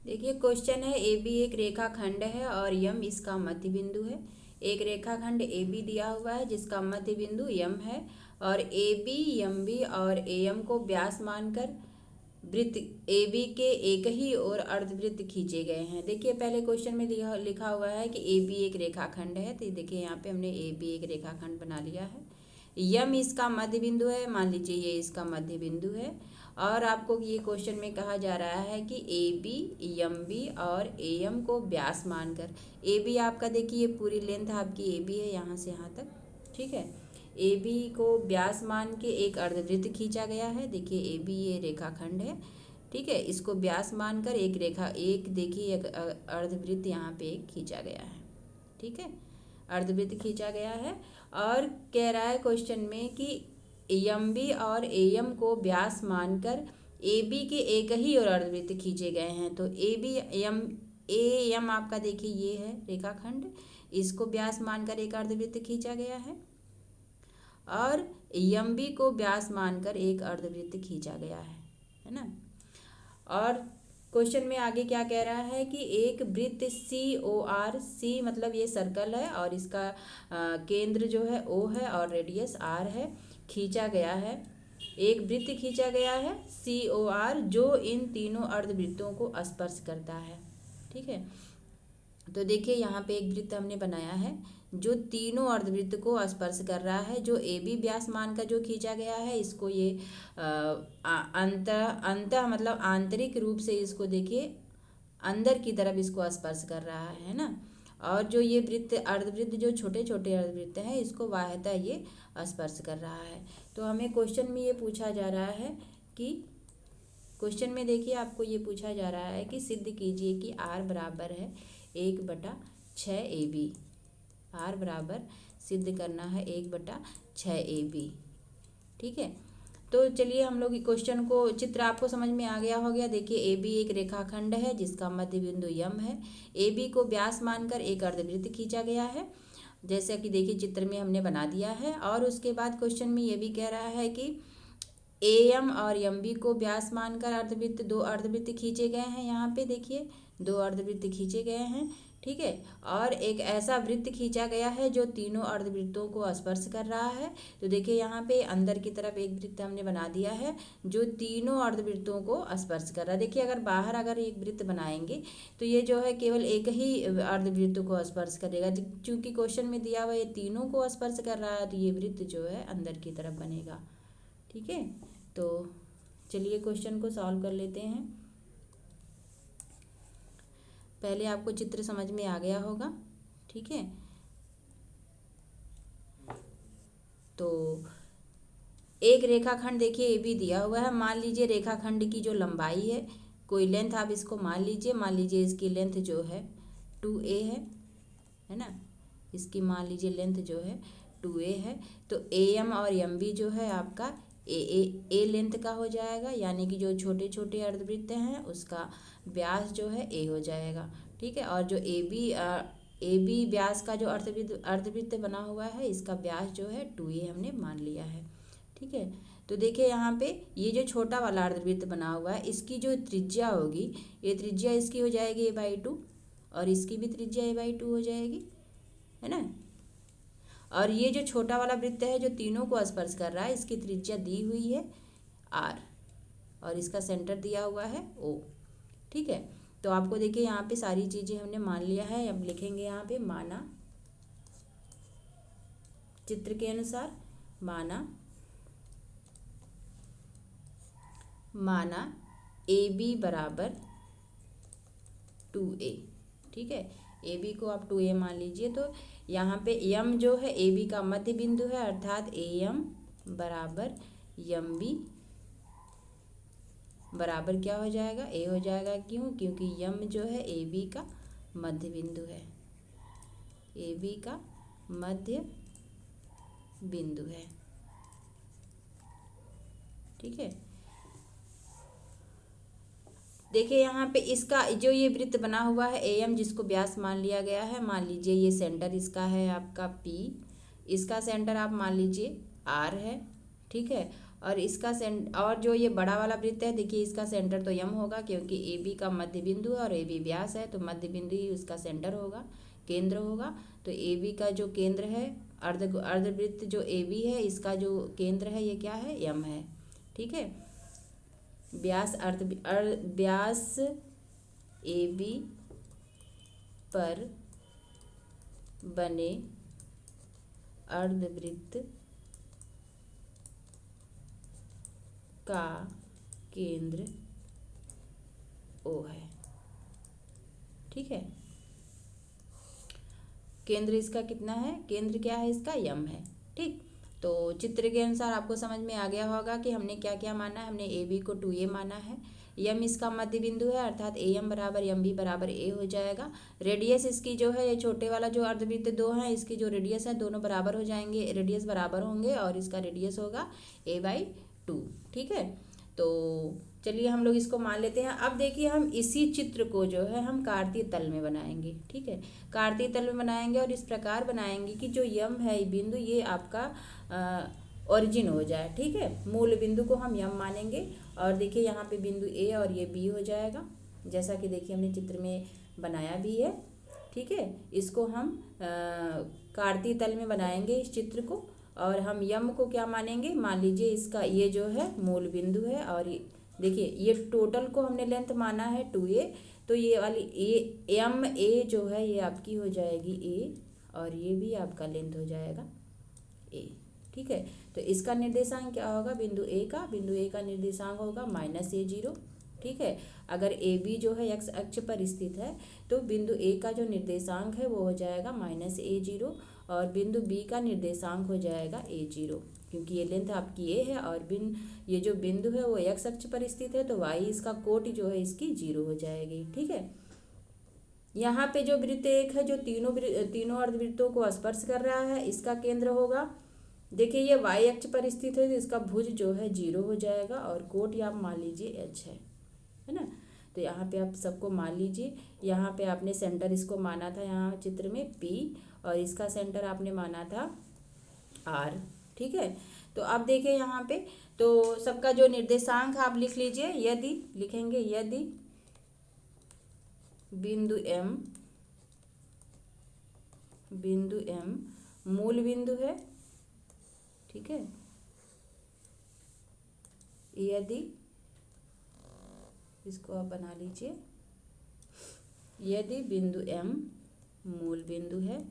देखिए क्वेश्चन है A B एक रेखाखंड है और यम इसका मध्य बिंदु है। एक रेखाखंड ए बी दिया हुआ है जिसका मध्य बिंदु यम है और ए बी यम बी और ए यम को व्यास मानकर वृत्त ए बी के एक ही ओर अर्धवृत्त खींचे गए हैं। देखिए पहले क्वेश्चन में लिखा हुआ है कि ए बी एक रेखाखंड है, तो देखिए यहाँ पे हमने ए बी एक रेखाखंड बना लिया है। यम इसका मध्य बिंदु है, मान लीजिए ये इसका मध्य बिंदु है और आपको ये क्वेश्चन में कहा जा रहा है कि ए बी यम बी और ए यम को व्यास मानकर, ए बी आपका देखिए पूरी लेंथ आपकी ए बी है यहाँ से यहाँ तक, ठीक है। ए बी को व्यास मान के एक अर्धवृत्त खींचा गया है। देखिए ए बी ये रेखाखंड है, ठीक है, इसको व्यास मानकर एक देखिए एक अर्धवृत्त यहाँ पे एक खींचा गया है, ठीक है, अर्धवृत्त खींचा गया है। और कह रहा है क्वेश्चन में कि यम बी और ए यम को व्यास मानकर ए बी के एक ही और अर्धवृत्त खींचे गए हैं। तो ए यम आपका देखिए ये है रेखाखंड, इसको व्यास मानकर एक अर्धवृत्त खींचा गया है और यम बी को व्यास मानकर एक अर्धवृत्त खींचा गया है ना। और क्वेश्चन में आगे क्या कह रहा है कि एक वृत्त सी ओ आर, सी मतलब ये सर्कल है और इसका केंद्र जो है ओ है और रेडियस आर है, खींचा गया है। एक वृत्त खींचा गया है सी ओ आर जो इन तीनों अर्धवृत्तों को स्पर्श करता है, ठीक है। तो देखिए यहाँ पे एक वृत्त हमने बनाया है जो तीनों अर्धवृत्त को स्पर्श कर रहा है। जो ए बी व्यास मान का जो खींचा गया है इसको ये अंत मतलब आंतरिक रूप से इसको देखिए अंदर की तरफ इसको स्पर्श कर रहा है ना। और जो ये वृत्त अर्धवृत्त जो छोटे छोटे अर्धवृत्त हैं इसको बाह्यतः ये स्पर्श कर रहा है। तो हमें क्वेश्चन में ये पूछा जा रहा है कि क्वेश्चन में देखिए आपको ये पूछा जा रहा है कि सिद्ध कीजिए कि आर बराबर है 1/6 ए बी। आर बराबर सिद्ध करना है 1/6 ए बी, ठीक है। तो चलिए हम लोग क्वेश्चन को, चित्र आपको समझ में आ गया हो गया। देखिए ए बी एक रेखाखंड है जिसका मध्य बिंदु यम है। ए बी को व्यास मानकर एक अर्धवृत्त खींचा गया है, जैसा कि देखिए चित्र में हमने बना दिया है। और उसके बाद क्वेश्चन में ये भी कह रहा है कि ए एम और एम बी को व्यास मानकर दो अर्धवृत्त खींचे गए हैं। यहाँ पे देखिए 2 अर्धवृत्त खींचे गए हैं, ठीक है। और एक ऐसा वृत्त खींचा गया है जो तीनों अर्धवृत्तों को स्पर्श कर रहा है। तो देखिए यहाँ पे अंदर की तरफ एक वृत्त हमने बना दिया है जो तीनों अर्धवृत्तों को स्पर्श कर रहा है। देखिए अगर बाहर अगर एक वृत्त बनाएंगे तो ये जो है केवल एक ही अर्धवृत्त को स्पर्श करेगा। चूंकि क्वेश्चन में दिया हुआ ये तीनों को स्पर्श कर रहा है तो ये वृत्त जो है अंदर की तरफ बनेगा, ठीक है। तो चलिए क्वेश्चन को सॉल्व कर लेते हैं। पहले आपको चित्र समझ में आ गया होगा, ठीक है। तो एक रेखाखंड देखिए ए बी दिया हुआ है। मान लीजिए रेखाखंड की जो लंबाई है, कोई लेंथ आप इसको मान लीजिए इसकी लेंथ जो है 2a है ना। इसकी मान लीजिए लेंथ जो है 2a है। तो ए एम और एम बी जो है आपका ए लेंथ का हो जाएगा, यानी कि जो छोटे छोटे अर्धवृत्त हैं उसका व्यास जो है ए हो जाएगा, ठीक है। और जो ए बी व्यास का जो अर्धवृत्त बना हुआ है इसका व्यास जो है 2a हमने मान लिया है, ठीक है। तो देखिए यहाँ पे ये जो छोटा वाला अर्धवृत्त बना हुआ है इसकी जो त्रिज्या होगी, ये त्रिज्या इसकी हो जाएगी a/2 और इसकी भी त्रिज्या a/2 हो जाएगी, है ना। और ये जो छोटा वाला वृत्त है जो तीनों को स्पर्श कर रहा है इसकी त्रिज्या दी हुई है r और इसका सेंटर दिया हुआ है O, ठीक है। तो आपको देखिए यहाँ पे सारी चीज़ें हमने मान लिया है। अब लिखेंगे यहाँ पे माना, चित्र के अनुसार माना ए बी बराबर 2a, ठीक है। ए बी को आप 2a मान लीजिए। तो यहाँ पे यम जो है ए बी का मध्य बिंदु है, अर्थात ए यम बराबर यम बी बराबर क्या हो जाएगा, ए हो जाएगा। क्यों? क्योंकि यम जो है ए बी का मध्य बिंदु है, ए बी का मध्य बिंदु है, ठीक है। देखिए यहाँ पे इसका जो ये वृत्त बना हुआ है ए एम जिसको व्यास मान लिया गया है, मान लीजिए ये सेंटर इसका है आपका P, इसका सेंटर आप मान लीजिए R है, ठीक है। और इसका और जो ये बड़ा वाला वृत्त है, देखिए इसका सेंटर तो यम होगा, क्योंकि ए बी का मध्य बिंदु है और ए बी व्यास है, तो मध्य बिंदु ही उसका सेंटर होगा, केंद्र होगा। तो ए बी का जो केंद्र है, अर्धवृत्त जो ए बी है, इसका जो केंद्र है ये क्या है, यम है। ठीक है, व्यास ए बी पर बने अर्धवृत्त का केंद्र ओ है। ठीक है, केंद्र इसका कितना है, केंद्र क्या है इसका, यम है। ठीक, तो चित्र के अनुसार आपको समझ में आ गया होगा कि हमने क्या क्या माना है। हमने ए बी को 2a माना है, यम इसका मध्य बिंदु है, अर्थात ए एम बराबर एम बी बराबर ए हो जाएगा। रेडियस इसकी जो है, ये छोटे वाला जो अर्धवृत्त दो है, इसकी जो रेडियस है दोनों बराबर हो जाएंगे, रेडियस बराबर होंगे और इसका रेडियस होगा a/2। ठीक है, तो चलिए हम लोग इसको मान लेते हैं। अब देखिए हम इसी चित्र को जो है हम कार्तीय तल में बनाएंगे। ठीक है, कार्तीय तल में बनाएंगे और इस प्रकार बनाएंगे कि जो यम है बिंदु, ये आपका ओरिजिन हो जाए। ठीक है, मूल बिंदु को हम यम मानेंगे और देखिए यहाँ पे बिंदु ए और ये बी हो जाएगा, जैसा कि देखिए हमने चित्र में बनाया भी है। ठीक है, इसको हम कार्तीय तल में बनाएंगे इस चित्र को, और हम यम को क्या मानेंगे, मान लीजिए इसका ये जो है मूल बिंदु है, और देखिए ये टोटल को हमने लेंथ माना है 2a, तो ये वाली एम ए जो है ये आपकी हो जाएगी ए, और ये भी आपका लेंथ हो जाएगा ए। ठीक है, तो इसका निर्देशांक क्या होगा, बिंदु ए का निर्देशांक होगा -a0। ठीक है, अगर ए बी जो है एक्स अक्ष पर स्थित है तो बिंदु ए का जो निर्देशांक है वो हो जाएगा -a0, और बिंदु बी का निर्देशांक हो जाएगा a0, क्योंकि ये लेंथ आपकी ए है और ये जो बिंदु है वो एक्स अक्ष पर स्थित है, तो वाई इसका कोटि जो है इसकी 0 हो जाएगी। ठीक है, यहाँ पे जो वृत्त एक है जो तीनों अर्धवृत्तों को स्पर्श कर रहा है, इसका केंद्र होगा, देखिए ये वाई अक्ष पर स्थित है, तो इसका भुज जो है 0 हो जाएगा, और कोटि आप मान लीजिए h है ना। तो यहाँ पे आप सबको मान लीजिए, यहाँ पे आपने सेंटर इसको माना था यहाँ चित्र में P, और इसका सेंटर आपने माना था R। ठीक है, तो अब देखिए यहाँ पे तो सबका जो निर्देशांक आप लिख लीजिए, यदि लिखेंगे, यदि बिंदु M मूल बिंदु है, ठीक है, यदि, इसको आप बना लीजिए, यदि बिंदु M मूल बिंदु है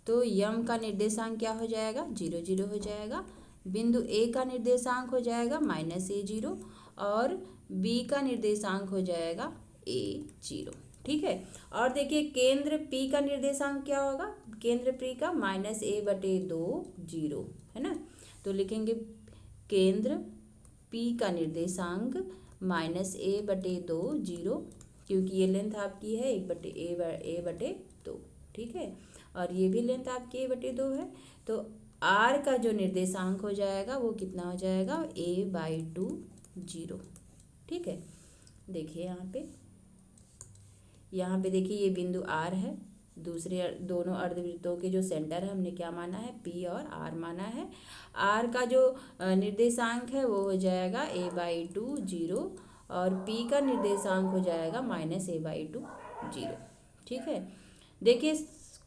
तो यम का निर्देशांक क्या हो जाएगा, 0 0 हो जाएगा। बिंदु ए का निर्देशांक हो जाएगा -a0, और बी का निर्देशांक हो जाएगा a0। ठीक है, और देखिए केंद्र P का निर्देशांक क्या होगा, केंद्र P का -a/2 0 है ना। तो लिखेंगे केंद्र P का निर्देशांक -a/2 0, क्योंकि ये लेंथ आपकी है 1/a/2। ठीक है, और ये भी लेंथ आपकी a/2 है, तो R का जो निर्देशांक हो जाएगा वो कितना हो जाएगा, a/2 0। ठीक है, देखिए यहाँ पे देखिए ये बिंदु R है, दूसरे दोनों अर्धवृत्तों के जो सेंटर है हमने क्या माना है, P और R माना है। R का जो निर्देशांक है वो हो जाएगा a/2 0, और P का निर्देशांक हो जाएगा -a/2 0। ठीक है, देखिए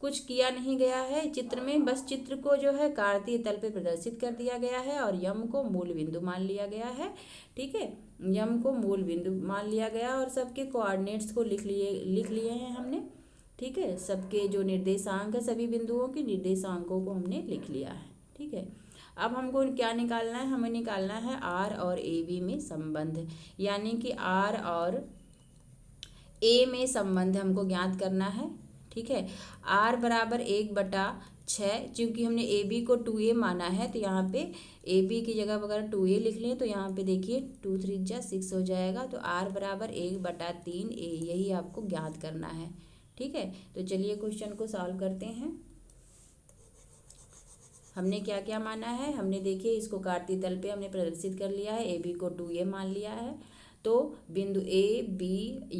कुछ किया नहीं गया है चित्र में, बस चित्र को जो है कार्तीय तल पे प्रदर्शित कर दिया गया है, और यम को मूल बिंदु मान लिया गया है। ठीक है, यम को मूल बिंदु मान लिया गया, और सबके कोऑर्डिनेट्स को लिख लिए हैं हमने। ठीक है, सबके जो निर्देशांक है, सभी बिंदुओं के निर्देशांकों को हमने लिख लिया है। ठीक है, अब हमको क्या निकालना है, हमें निकालना है R और AB में संबंध, यानी कि R और A में संबंध हमको ज्ञात करना है। ठीक है, R बराबर 1/6, चूँकि हमने AB को 2a माना है, तो यहाँ पे AB की जगह अगर 2a लिख लें तो यहाँ पे देखिए 2 3 जा 6 हो जाएगा, तो R बराबर 1/3a, यही आपको ज्ञात करना है। ठीक है, तो चलिए क्वेश्चन को सॉल्व करते हैं। हमने क्या क्या माना है, हमने देखिए इसको कार्तीय तल पे हमने प्रदर्शित कर लिया है, AB को 2a मान लिया है, तो बिंदु A B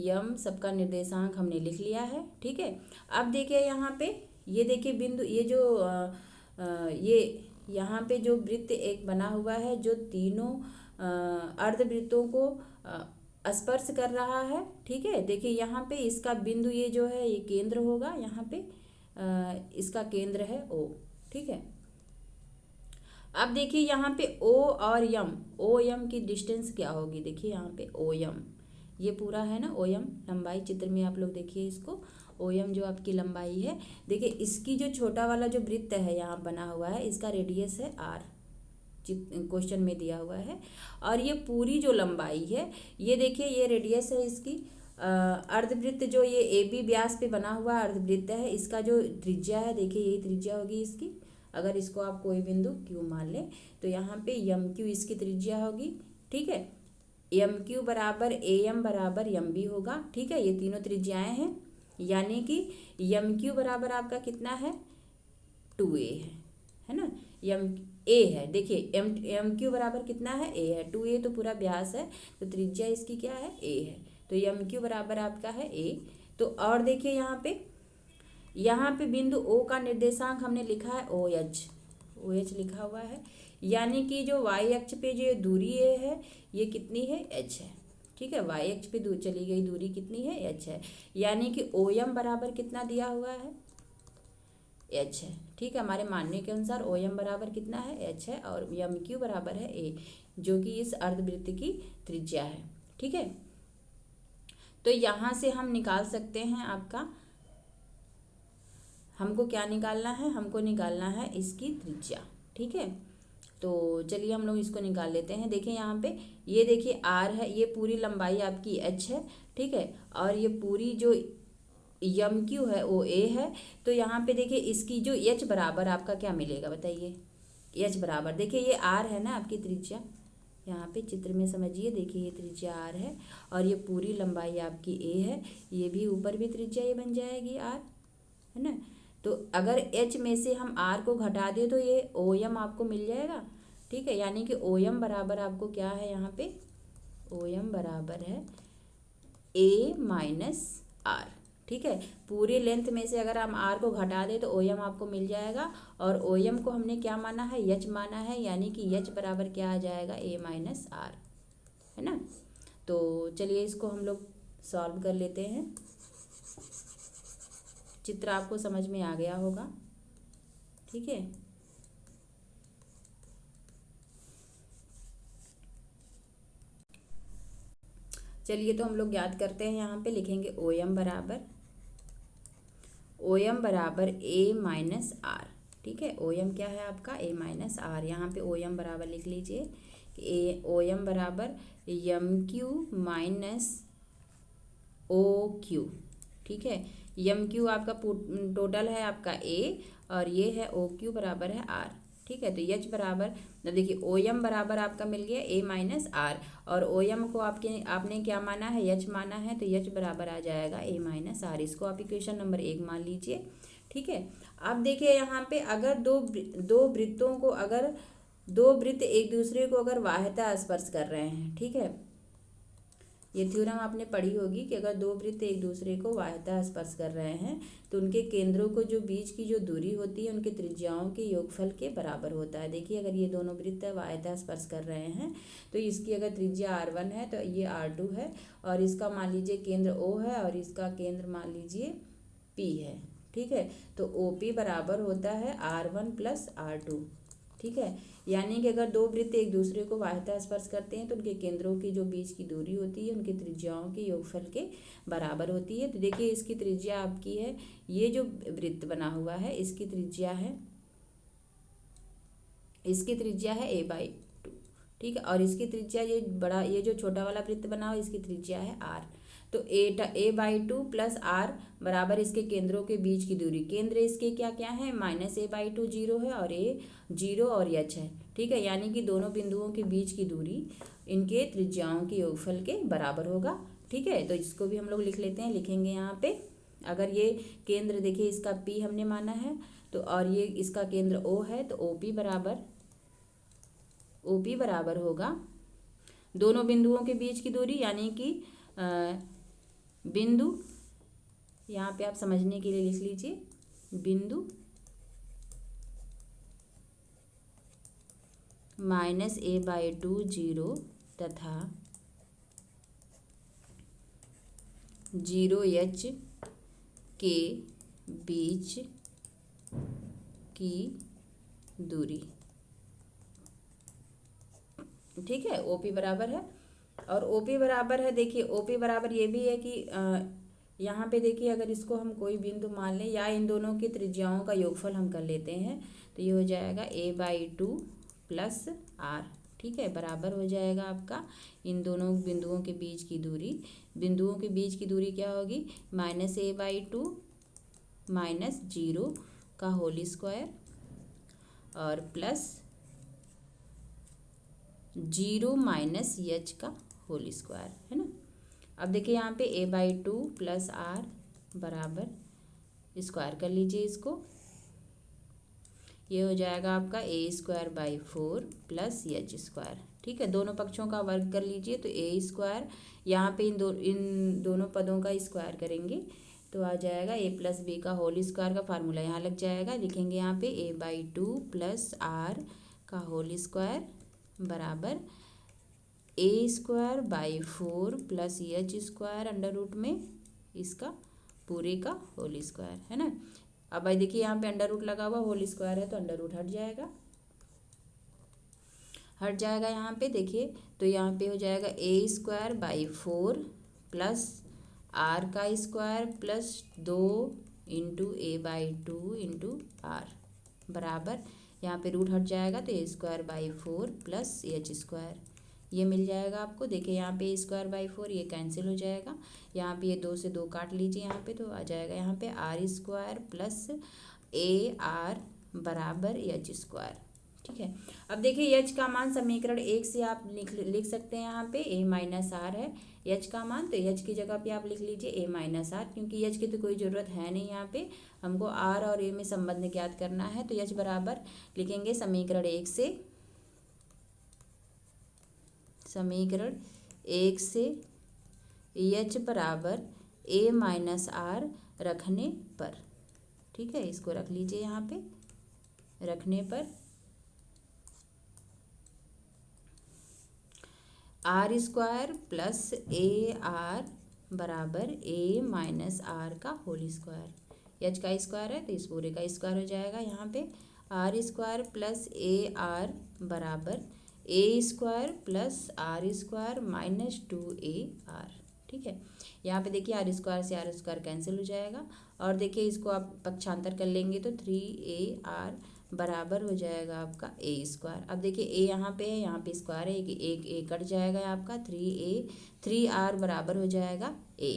M सबका निर्देशांक हमने लिख लिया है। ठीक है, अब देखिए यहाँ पे ये देखिए बिंदु, ये जो ये यहाँ पे जो वृत्त एक बना हुआ है जो तीनों अर्धवृत्तों को स्पर्श कर रहा है। ठीक है, देखिए यहाँ पे इसका बिंदु ये जो है ये केंद्र होगा, यहाँ पे इसका केंद्र है O। ठीक है, अब देखिए यहाँ पे O और O M की डिस्टेंस क्या होगी। देखिए यहाँ पे O M ये पूरा है ना, O M लंबाई, चित्र में आप लोग देखिए इसको, O M जो आपकी लंबाई है। देखिए इसकी जो छोटा वाला जो वृत्त है यहाँ बना हुआ है, इसका रेडियस है R, क्वेश्चन में दिया हुआ है। और ये पूरी जो लंबाई है, ये देखिए ये रेडियस है इसकी। अर्धवृत्त जो ये AB व्यास पे बना हुआ अर्धवृत्त है, इसका जो त्रिज्या है, देखिए यही त्रिज्या होगी इसकी। अगर इसको आप कोई बिंदु Q मान लें तो यहाँ पे MQ इसकी त्रिज्या होगी। ठीक है, MQ बराबर AM बराबर MB होगा। ठीक है, ये तीनों त्रिज्याएं हैं, यानी कि MQ बराबर आपका कितना है 2A है ना, A है। देखिए MQ बराबर कितना है A है, 2A तो पूरा व्यास है, तो त्रिज्या इसकी क्या है A है, तो MQ बराबर आपका है A। तो और देखिए यहाँ पे बिंदु O का निर्देशांक हमने लिखा है OH लिखा हुआ है, यानी कि जो y अक्ष पे जो दूरी है ये कितनी है h है। ठीक है, y अक्ष पे चली गई दूरी कितनी है h है, यानी कि OM बराबर कितना दिया हुआ है h है। ठीक है, हमारे मानने के अनुसार OM बराबर कितना है h है, और MQ बराबर है A, जो कि इस अर्धवृत्त की त्रिज्या है। ठीक है, तो यहाँ से हम निकाल सकते हैं आपका, हमको क्या निकालना है, हमको निकालना है इसकी त्रिज्या। ठीक है, तो चलिए हम लोग इसको निकाल लेते हैं। देखिए यहाँ पे ये देखिए R है, ये पूरी लंबाई आपकी h है। ठीक है, और ये पूरी जो MQ है वो A है। तो यहाँ पे देखिए इसकी जो h बराबर आपका क्या मिलेगा बताइए, h बराबर देखिए ये R है ना आपकी त्रिज्या, यहाँ पे चित्र में समझिए, देखिए ये त्रिज्या R है और ये पूरी लंबाई आपकी A है, ये भी ऊपर भी त्रिज्या ये बन जाएगी R, है ना। तो अगर h में से हम R को घटा दें तो ये OM आपको मिल जाएगा। ठीक है, यानी कि OM बराबर आपको क्या है, यहाँ पे OM बराबर है A माइनस R। ठीक है, पूरे लेंथ में से अगर हम R को घटा दें तो OM आपको मिल जाएगा, और OM को हमने क्या माना है h माना है, यानी कि h बराबर क्या आ जाएगा A माइनस R, है ना। तो चलिए इसको हम लोग सॉल्व कर लेते हैं। चित्र आपको समझ में आ गया होगा। ठीक है, चलिए तो हम लोग याद करते हैं, यहाँ पे लिखेंगे OM बराबर A माइनस R। ठीक है, OM क्या है आपका A माइनस R, यहाँ पे OM बराबर लिख लीजिए कि OM बराबर MQ माइनस OQ। ठीक है, MQ आपका टोटल है आपका A और ये है OQ बराबर है R। ठीक है, तो H बराबर देखिए OM बराबर आपका मिल गया A माइनस R, और OM को आपने क्या माना है H माना है, तो H बराबर आ जाएगा A माइनस R। इसको आप इक्वेशन नंबर 1 मान लीजिए। ठीक है, अब देखिए यहाँ पे अगर दो वृत्तों को, अगर दो वृत्त एक दूसरे को अगर बाह्यतः स्पर्श कर रहे हैं, ठीक है, ये थ्योरम आपने पढ़ी होगी कि अगर दो वृत्त एक दूसरे को बाह्यतः स्पर्श कर रहे हैं तो उनके केंद्रों को जो बीच की जो दूरी होती है उनके त्रिज्याओं के योगफल के बराबर होता है। देखिए अगर ये दोनों वृत्त बाह्यतः स्पर्श कर रहे हैं तो इसकी अगर त्रिज्या R1 है तो ये R2 है, और इसका मान लीजिए केंद्र O है और इसका केंद्र मान लीजिए P है। ठीक है, तो OP बराबर होता है R1 प्लस R2। ठीक है, यानी कि अगर दो वृत्त एक दूसरे को बाह्यतः स्पर्श करते हैं तो उनके केंद्रों की जो बीच की दूरी होती है उनकी त्रिज्याओं के योगफल के बराबर होती है। तो देखिए इसकी त्रिज्या आपकी है, ये जो वृत्त बना हुआ है इसकी त्रिज्या है A/2। ठीक है, और इसकी त्रिज्या ये जो छोटा वाला वृत्त बना हुआ इसकी त्रिज्या है R। तो A/2 प्लस R बराबर इसके केंद्रों के बीच की दूरी, केंद्र इसके क्या क्या है, -A/2 0 है और A 0 और H है। ठीक है, यानी कि दोनों बिंदुओं के बीच की दूरी इनके त्रिज्याओं के योगफल के बराबर होगा। ठीक है, तो इसको भी हम लोग लिख लेते हैं, लिखेंगे यहाँ पे अगर ये केंद्र देखिए इसका P हमने माना है तो, और ये इसका केंद्र O है, तो OP बराबर होगा दोनों बिंदुओं के बीच की दूरी, यानी कि बिंदु यहाँ पे आप समझने के लिए लिख लीजिए बिंदु -a/2 0 तथा 0h के बीच की दूरी। ठीक है, OP बराबर है, और OP बराबर है, देखिए OP बराबर ये भी है कि यहाँ पे देखिए अगर इसको हम कोई बिंदु मान लें या इन दोनों की त्रिज्याओं का योगफल हम कर लेते हैं तो ये हो जाएगा a/2 + r। ठीक है, बराबर हो जाएगा आपका इन दोनों बिंदुओं के बीच की दूरी। बिंदुओं के बीच की दूरी क्या होगी, -a/2 - 0 का होल स्क्वायर और प्लस 0 - h का होल स्क्वायर, है ना। अब देखिए यहाँ पे a/2 + r बराबर स्क्वायर कर लीजिए इसको, ये हो जाएगा आपका a²/4 + h²। ठीक है, दोनों पक्षों का वर्ग कर लीजिए तो a², यहाँ पे इन दोनों पदों का स्क्वायर करेंगे तो आ जाएगा a + b का होल स्क्वायर का फार्मूला यहाँ लग जाएगा। लिखेंगे यहाँ पे a/2 + r का होल स्क्वायर बराबर a²/4 + h² अंडर रूट में इसका पूरे का होल स्क्वायर, है ना। अब भाई देखिए यहाँ पे अंडर रूट लगा हुआ, होल स्क्वायर है तो अंडर रूट हट जाएगा, यहाँ पे देखिए तो यहाँ पे हो जाएगा a²/4 + r² + 2 × a/2 × r बराबर, यहाँ पे रूट हट जाएगा तो a²/4 + h², ये मिल जाएगा आपको। देखिए यहाँ पे a²/4 ये कैंसिल हो जाएगा, यहाँ पे ये 2 से 2 काट लीजिए यहाँ पे तो आ जाएगा यहाँ पे r² + ar बराबर h²। ठीक है, अब देखिए h का मान समीकरण 1 से आप लिख सकते हैं, यहाँ पे a - r है h का मान, तो h की जगह पे आप लिख लीजिए a - r, क्योंकि h की तो कोई ज़रूरत है नहीं, यहाँ पे हमको r और a में संबंध ज्ञात करना है। तो h बराबर लिखेंगे समीकरण 1 से, h बराबर a - r रखने पर, ठीक है, इसको रख लीजिए यहाँ पे, रखने पर r² + ar बराबर a - r का होल स्क्वायर। h का स्क्वायर है तो इस पूरे का स्क्वायर हो जाएगा, यहाँ पे r² + ar बराबर a² + r² - 2ar। ठीक है, यहाँ पे देखिए r² से r² कैंसिल हो जाएगा, और देखिए इसको आप पक्षांतर कर लेंगे तो 3ar बराबर हो जाएगा आपका a²। अब देखिए a यहाँ पे है, यहाँ पे स्क्वायर है, एक a कट जाएगा आपका, 3r बराबर हो जाएगा a।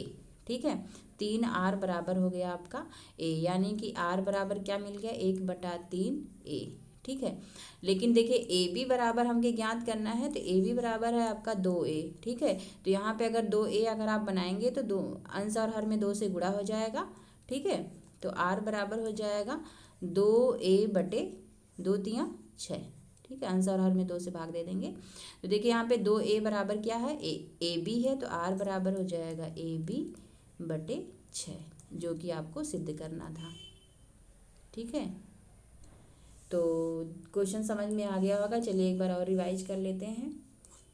ठीक है, 3r बराबर हो गया आपका a, यानी कि r बराबर क्या मिल गया, 1/3 a। ठीक है, लेकिन देखिए ए बी बराबर हमके ज्ञात करना है, तो ए बी बराबर है आपका 2a। ठीक है, तो यहाँ पे अगर 2a अगर आप बनाएंगे तो दो अंश और हर में 2 से गुणा हो जाएगा। ठीक है, तो r बराबर हो जाएगा 2a/2 × 6। ठीक है, अंश और हर में 2 से भाग दे देंगे, तो देखिए यहाँ पे 2a बराबर क्या है, ए बी है, तो r बराबर हो जाएगा ab/6, जो कि आपको सिद्ध करना था। ठीक है, तो क्वेश्चन समझ में आ गया होगा। चलिए एक बार और रिवाइज कर लेते हैं।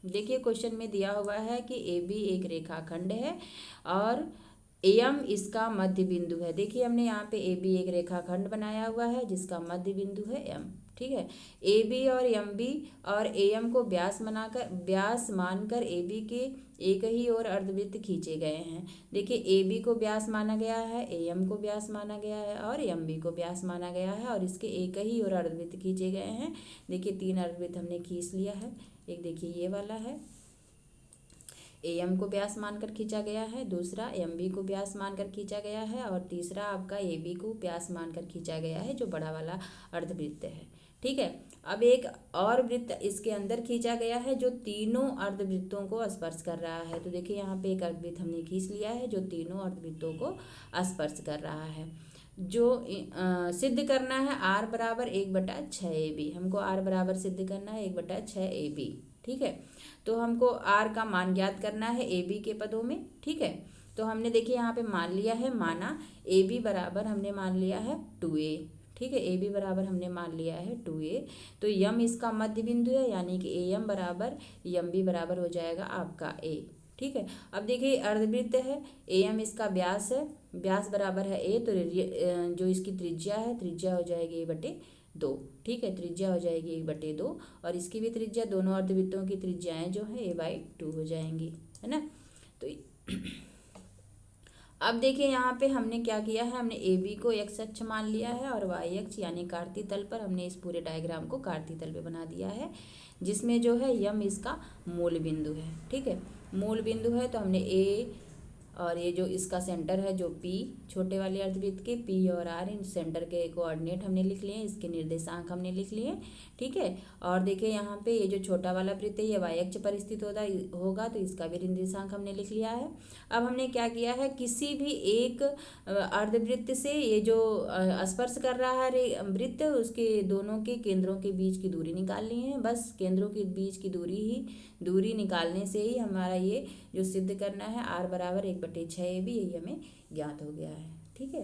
देखिए क्वेश्चन में दिया हुआ है कि AB एक रेखाखंड है और AM इसका मध्य बिंदु है। देखिए हमने यहाँ पे AB एक रेखाखंड बनाया हुआ है जिसका मध्य बिंदु है M। ठीक है, AB और MB और AM को व्यास मानकर AB के एक ही ओर अर्धवृत्त खींचे गए हैं। देखिए AB को व्यास माना गया है, AM को व्यास माना गया है और MB को व्यास माना गया है, और इसके एक ही ओर अर्धवृत्त खींचे गए हैं। देखिए 3 अर्धवृत्त हमने खींच लिया है। एक देखिए ये वाला है, AM को व्यास मानकर खींचा गया है, दूसरा MB को व्यास मानकर खींचा गया है, और तीसरा आपका AB को व्यास मानकर खींचा गया है, जो बड़ा वाला अर्धवृत्त है। ठीक है, अब एक और वृत्त इसके अंदर खींचा गया है जो तीनों अर्धवृत्तों को स्पर्श कर रहा है। तो देखिए यहाँ पे एक अर्धवृत्त हमने खींच लिया है जो तीनों अर्धवृत्तों को स्पर्श कर रहा है। जो सिद्ध करना है r बराबर 1/6 AB, हमको r बराबर सिद्ध करना है 1/6 AB। ठीक है, तो हमको r का मान ज्ञात करना है AB के पदों में। ठीक है, तो हमने देखिए यहाँ पे मान लिया है, माना ए बी बराबर हमने मान लिया है 2a। ठीक है, ए बी बराबर हमने मान लिया है 2a। तो यम इसका मध्य बिंदु है, यानी कि ए यम बराबर यम बी बराबर हो जाएगा आपका ए। ठीक है, अब देखिए अर्धवृत्त है, ए एम इसका व्यास है, व्यास बराबर है ए, तो जो इसकी त्रिज्या है, त्रिज्या हो जाएगी 1/2। ठीक है, त्रिज्या हो जाएगी 1/2, और इसकी भी त्रिज्या, दोनों अर्धवृत्तों की त्रिज्याएं जो है a/2 हो जाएंगी, है ना। तो अब देखिए यहाँ पे हमने क्या किया है, हमने ए बी को एक्स अक्ष मान लिया है और वाई अक्ष यानी कार्तीय तल पर हमने इस पूरे डायग्राम को कार्तीय तल पे बना दिया है, जिसमें जो है यम इसका मूल बिंदु है। ठीक है, मूल बिंदु है, तो हमने ए और ये जो इसका सेंटर है जो पी, छोटे वाले अर्धवृत्त के पी और आर, इन सेंटर के कोऑर्डिनेट हमने लिख लिए हैं, इसके निर्देशांक हमने लिख लिए। ठीक है, और देखिए यहाँ पे ये जो छोटा वाला वृत्त है ये वाई अक्ष पर स्थित होगा, तो इसका भी निर्देशांक हमने लिख लिया है। अब हमने क्या किया है, किसी भी एक अर्धवृत्त से ये जो स्पर्श कर रहा है वृत्त, उसके दोनों के केंद्रों के बीच की दूरी निकालनी है। बस केंद्रों के बीच की दूरी निकालने से ही हमारा ये जो सिद्ध करना है, r बराबर 1/6 AB, यही हमें ज्ञात हो गया है। ठीक है।